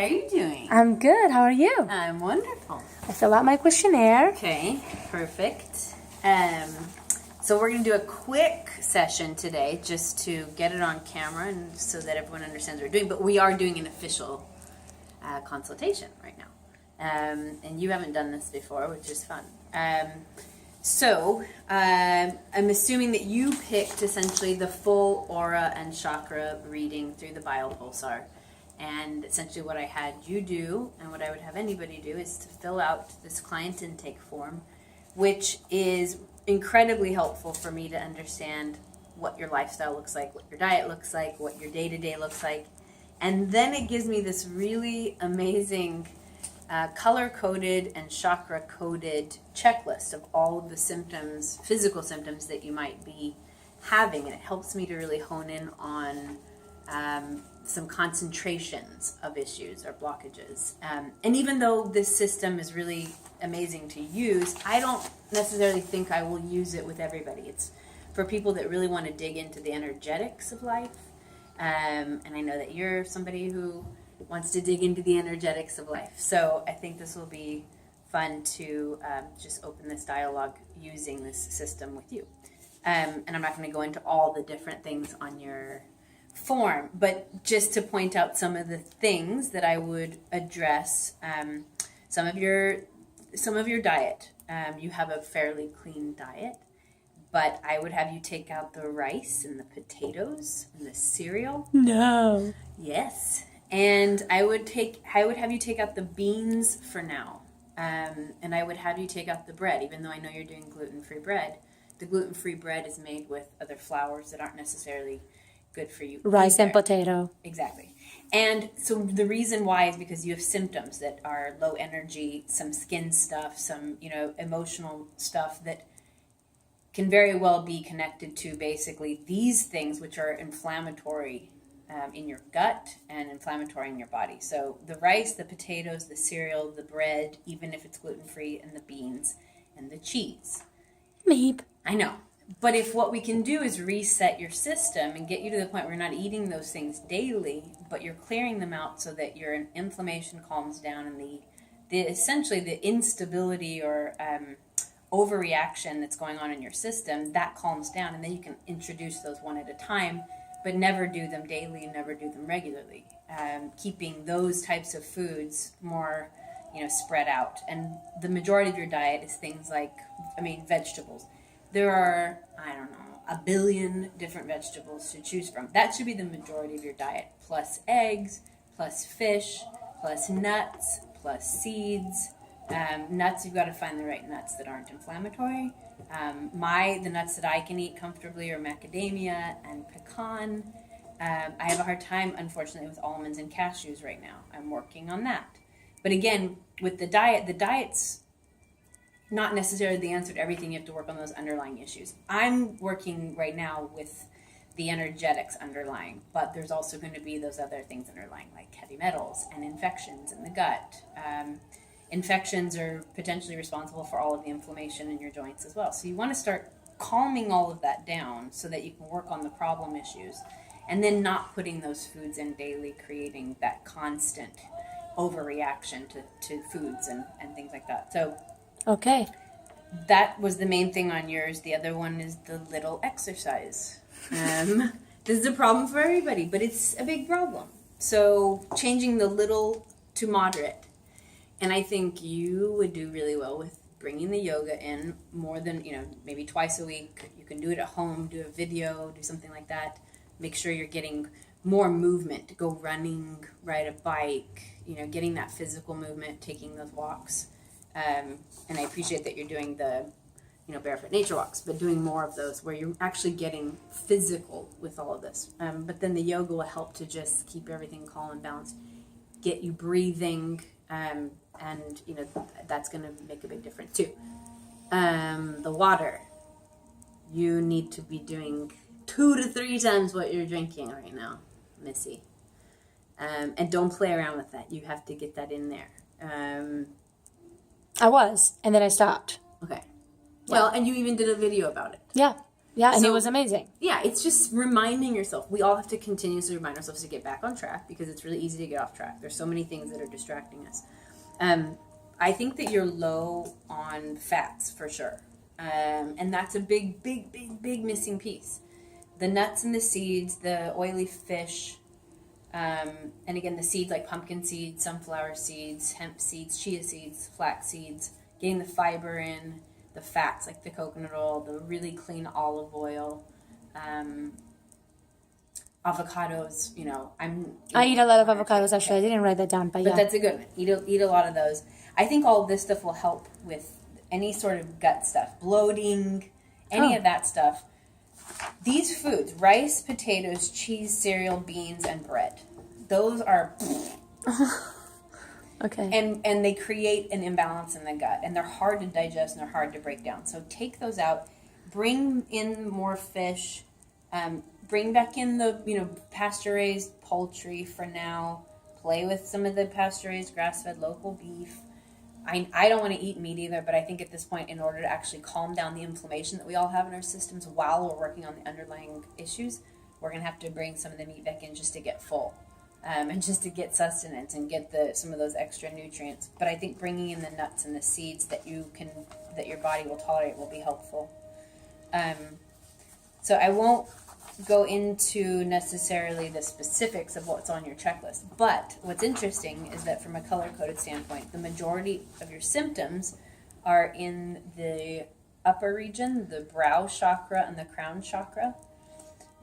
are you doing? I'm good. How are you? I'm wonderful. I fill out my questionnaire. Okay, perfect. So we're going to do a quick session today just to get it on camera and so that everyone understands what we're doing. But we are doing an official consultation right now. And you haven't done this before, which is fun. So I'm assuming that you picked essentially the full aura and chakra reading through the biopulsar. And essentially what I had you do, and what I would have anybody do, is to fill out this client intake form, which is incredibly helpful for me to understand what your lifestyle looks like, what your diet looks like, what your day-to-day looks like. And then it gives me this really amazing color-coded and chakra-coded checklist of all of the symptoms, physical symptoms that you might be having. And it helps me to really hone in on some concentrations of issues or blockages. And even though this system is really amazing to use, I don't necessarily think I will use it with everybody. It's for people that really want to dig into the energetics of life. And I know that you're somebody who wants to dig into the energetics of life. So I think this will be fun to just open this dialogue using this system with you. And I'm not going to go into all the different things on your form, but just to point out some of the things that I would address. Some of your diet. You have a fairly clean diet, but I would have you take out the rice and the potatoes and the cereal. No. Yes. And I would have you take out the beans for now. And I would have you take out the bread, even though I know you're doing gluten-free bread. The gluten-free bread is made with other flours that aren't necessarily good for you. Rice and potato. Exactly. And so the reason why is because you have symptoms that are low energy, some skin stuff, some, emotional stuff that can very well be connected to basically these things, which are inflammatory in your gut and inflammatory in your body. So the rice, the potatoes, the cereal, the bread, even if it's gluten-free, and the beans and the cheese. Meep. I know. But if what we can do is reset your system and get you to the point where you're not eating those things daily, but you're clearing them out so that your inflammation calms down and the essentially the instability or overreaction that's going on in your system, that calms down, and then you can introduce those one at a time, but never do them daily and never do them regularly. Keeping those types of foods more, spread out. And the majority of your diet is things like, vegetables. There are, 1 billion different vegetables to choose from. That should be the majority of your diet, plus eggs, plus fish, plus nuts, plus seeds. Nuts, you've got to find the right nuts that aren't inflammatory. The nuts that I can eat comfortably are macadamia and pecan. I have a hard time, unfortunately, with almonds and cashews right now. I'm working on that. But again, with the diet's not necessarily the answer to everything. You have to work on those underlying issues. I'm working right now with the energetics underlying, but there's also going to be those other things underlying, like heavy metals and infections in the gut. Infections are potentially responsible for all of the inflammation in your joints as well. So you want to start calming all of that down so that you can work on the problem issues, and then not putting those foods in daily, creating that constant overreaction to foods and things like that. So okay. That was the main thing on yours. The other one is the little exercise. This is a problem for everybody, but it's a big problem. So changing the little to moderate. And I think you would do really well with bringing the yoga in more than, maybe twice a week. You can do it at home, do a video, do something like that. Make sure you're getting more movement. Go running, ride a bike, getting that physical movement, taking those walks. And I appreciate that you're doing the, barefoot nature walks, but doing more of those where you're actually getting physical with all of this. But then the yoga will help to just keep everything calm and balanced, get you breathing, and that's going to make a big difference too. The water, you need to be doing 2 to 3 times what you're drinking right now, Missy. And don't play around with that. You have to get that in there. I was, and then I stopped. Okay. Well, and you even did a video about it. Yeah. Yeah, and So- it was amazing. Yeah, it's just reminding yourself. We all have to continuously remind ourselves to get back on track because it's really easy to get off track. There's so many things that are distracting us. I think that you're low on fats for sure. And that's a big missing piece. The nuts and the seeds, the oily fish, and again, the seeds like pumpkin seeds, sunflower seeds, hemp seeds, chia seeds, flax seeds, getting the fiber in, the fats like the coconut oil, the really clean olive oil, avocados. I eat a lot of avocados, actually. I didn't write that down, but yeah. But that's a good one. Eat a lot of those. I think all of this stuff will help with any sort of gut stuff, bloating, any of that stuff. These foods, rice, potatoes, cheese, cereal, beans, and bread, those are... Okay. And they create an imbalance in the gut, and they're hard to digest and they're hard to break down. So take those out, bring in more fish, bring back in the pasture-raised poultry for now. Play with some of the pasture-raised, grass-fed local beef. I don't want to eat meat either, but I think at this point, in order to actually calm down the inflammation that we all have in our systems while we're working on the underlying issues, we're going to have to bring some of the meat back in just to get full. And just to get sustenance and get some of those extra nutrients. But I think bringing in the nuts and the seeds that your body will tolerate will be helpful. So I won't go into necessarily the specifics of what's on your checklist. But what's interesting is that from a color-coded standpoint, the majority of your symptoms are in the upper region, the brow chakra and the crown chakra,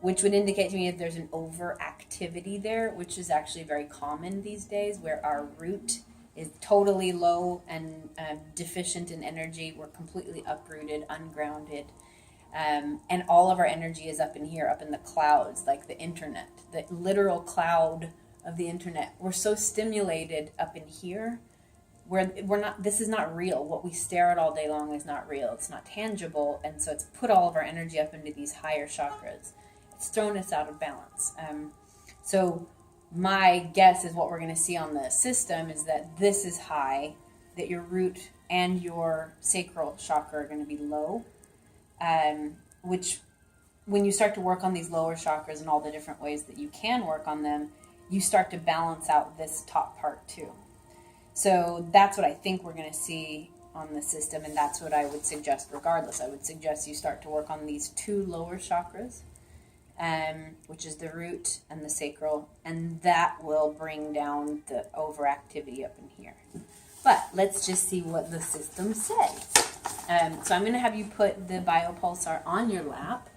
which would indicate to me if there's an overactivity there, which is actually very common these days, where our root is totally low and deficient in energy. We're completely uprooted, ungrounded. And all of our energy is up in here, up in the clouds, like the internet, the literal cloud of the internet. We're so stimulated up in here where this is not real. What we stare at all day long is not real. It's not tangible. And so it's put all of our energy up into these higher chakras. It's thrown us out of balance. So my guess is what we're going to see on the system is that this is high, that your root and your sacral chakra are going to be low, which when you start to work on these lower chakras and all the different ways that you can work on them, you start to balance out this top part too. So that's what I think we're going to see on the system, and that's what I would suggest regardless. I would suggest you start to work on these two lower chakras, which is the root and the sacral, and that will bring down the overactivity up in here. But let's just see what the system says. So I'm going to have you put the biopulsar on your lap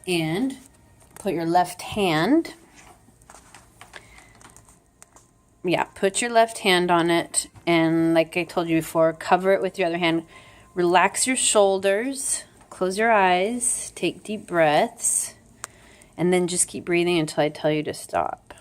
and put your left hand. Yeah, put your left hand on it, and like I told you before, cover it with your other hand. Relax your shoulders, close your eyes, take deep breaths. And then just keep breathing until I tell you to stop.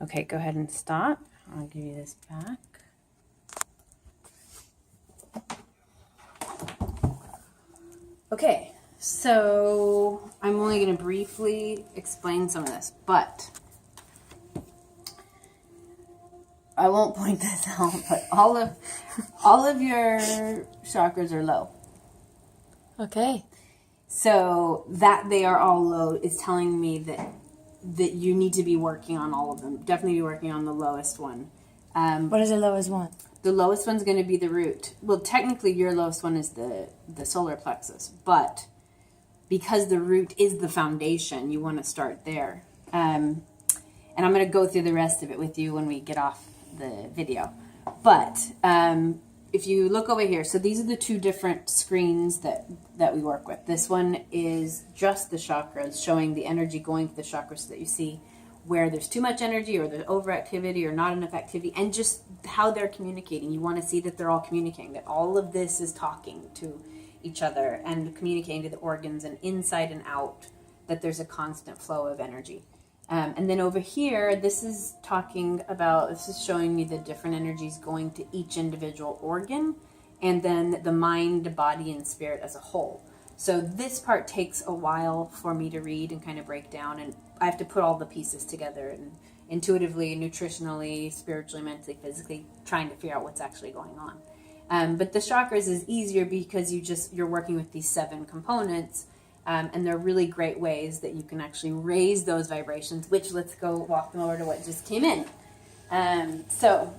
Okay, go ahead and stop. I'll give you this back. Okay. So I'm only going to briefly explain some of this, but I won't point this out, but all of your chakras are low. Okay. So that they are all low is telling me that you need to be working on all of them. Definitely be working on the lowest one. What is the lowest one? The lowest one's going to be the root. Well, technically your lowest one is the solar plexus, but because the root is the foundation, you want to start there. And I'm going to go through the rest of it with you when we get off the video. But if you look over here, so these are the two different screens that we work with. This one is just the chakras, showing the energy going to the chakras so that you see where there's too much energy or there's overactivity or not enough activity, and just how they're communicating. You want to see that they're all communicating, that all of this is talking to each other and communicating to the organs and inside and out, that there's a constant flow of energy. And then over here, this is showing me the different energies going to each individual organ, and then the mind, body, and spirit as a whole. So this part takes a while for me to read and kind of break down, and I have to put all the pieces together and intuitively, nutritionally, spiritually, mentally, physically, trying to figure out what's actually going on. But the chakras is easier because you're working with these 7 components, and they're really great ways that you can actually raise those vibrations, which let's go walk them over to what just came in. So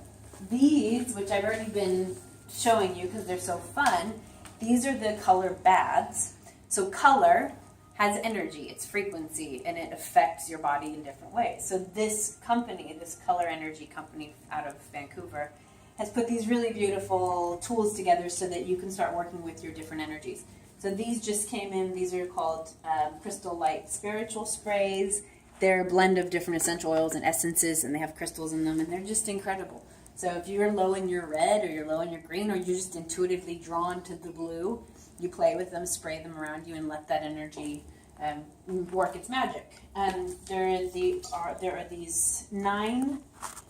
these, which I've already been showing you because they're so fun, these are the color baths. So color has energy, it's frequency, and it affects your body in different ways. So this company, this color energy company out of Vancouver, has put these really beautiful tools together so that you can start working with your different energies. So these just came in. These are called Crystal Light Spiritual Sprays. They're a blend of different essential oils and essences, and they have crystals in them, and they're just incredible. So if you're low in your red, or you're low in your green, or you're just intuitively drawn to the blue, you play with them, spray them around you, and let that energy work its magic. And there are these 9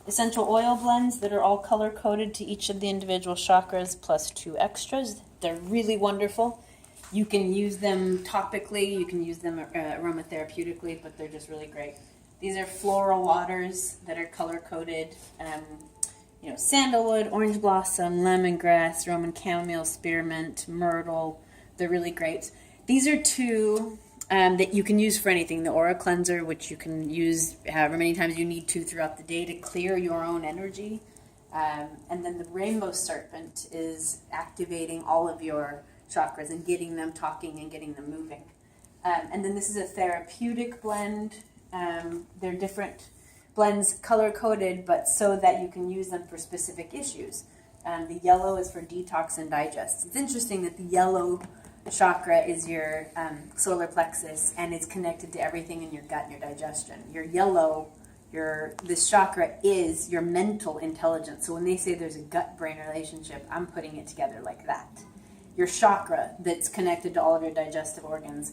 essential oil blends that are all color coded to each of the individual chakras, plus 2 extras. They're really wonderful. You can use them topically, you can use them aromatherapeutically, but they're just really great. These are floral waters that are color coded. Sandalwood, orange blossom, lemongrass, Roman chamomile, spearmint, myrtle. They're really great. These are 2 that you can use for anything. The aura cleanser, which you can use however many times you need to throughout the day to clear your own energy. And then the rainbow serpent is activating all of your chakras and getting them talking and getting them moving. And then this is a therapeutic blend. They're different blends, color-coded, but so that you can use them for specific issues. The yellow is for detox and digest. It's interesting that the yellow chakra is your solar plexus, and it's connected to everything in your gut and your digestion. Your yellow, this chakra is your mental intelligence. So when they say there's a gut-brain relationship, I'm putting it together like that. Your chakra that's connected to all of your digestive organs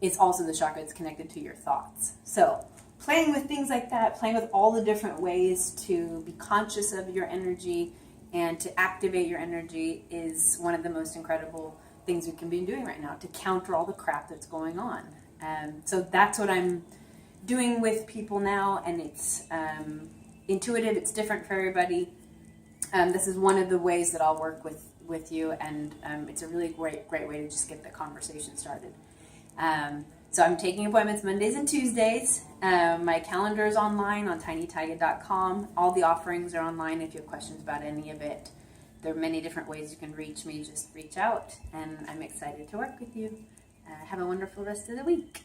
is also the chakra that's connected to your thoughts. So playing with things like that, playing with all the different ways to be conscious of your energy and to activate your energy is one of the most incredible things we can be doing right now to counter all the crap that's going on. So that's what I'm doing with people now, and it's intuitive, it's different for everybody. This is one of the ways that I'll work with you, and it's a really great way to just get the conversation started. So I'm taking appointments Mondays and Tuesdays. My calendar is online on tinytaiga.com. All the offerings are online if you have questions about any of it. There are many different ways you can reach me. Just reach out, and I'm excited to work with you. Have a wonderful rest of the week.